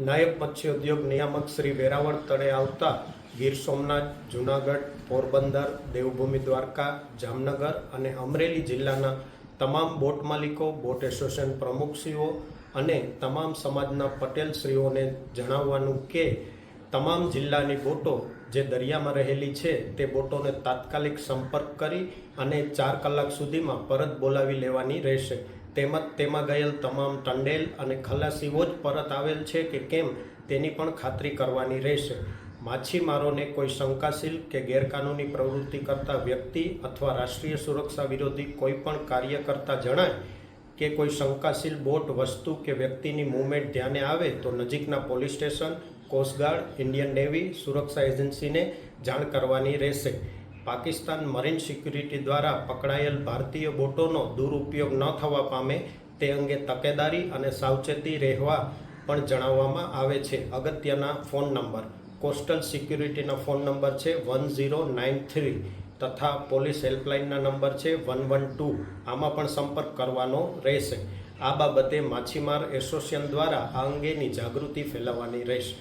નાયબ મત્સ્યોદ્યોગ નિયામક શ્રી વેરાવળ તળે આવતા ગીર સોમનાથ, જૂનાગઢ, પોરબંદર, દેવભૂમિ દ્વારકા, જામનગર અને અમરેલી જિલ્લાના તમામ બોટ માલિકો, બોટ એસોસિએશન પ્રમુખશ્રીઓ અને તમામ સમાજના પટેલશ્રીઓને જણાવવાનું કે તમામ જિલ્લાની બોટો જે દરિયામાં રહેલી છે તે બોટોને તાત્કાલિક સંપર્ક કરી અને 4 કલાક સુધીમાં પરત બોલાવી લેવાની રહેશે. તેમજ તેમાં ગયેલ તમામ ટંડેલ અને ખલાસીઓ જ પરત આવેલ છે કે કેમ તેની પણ ખાતરી કરવાની રહેશે. માછીમારોને કોઈ શંકાશીલ કે ગેરકાનૂની પ્રવૃત્તિ કરતા વ્યક્તિ અથવા રાષ્ટ્રીય સુરક્ષા વિરોધી કોઈ પણ કાર્ય કરતા જણાય કે કોઈ શંકાશીલ બોટ, વસ્તુ કે વ્યક્તિની મૂવમેન્ટ ધ્યાને આવે તો નજીકના police station, coastguard, Indian Navy, સુરક્ષા એજન્સીને જાણ કરવાની રહેશે. પાકિસ્તાન મરીન સિક્યુરિટી દ્વારા પકડાયેલ ભારતીય બોટોનો દુરુપયોગ ન થવા પામે તે અંગે તકેદારી અને સાવચેતી રહેવા પણ જણાવવામાં આવે છે. અગત્યના ફોન નંબર: કોસ્ટલ સિક્યુરિટીના ફોન નંબર છે 1093 તથા પોલીસ હેલ્પલાઇનના નંબર છે 112. આમાં પણ સંપર્ક કરવાનો રહેશે. આ બાબતે માછીમાર એસોસિએશન દ્વારા આ અંગેની જાગૃતિ ફેલાવવાની રહેશે.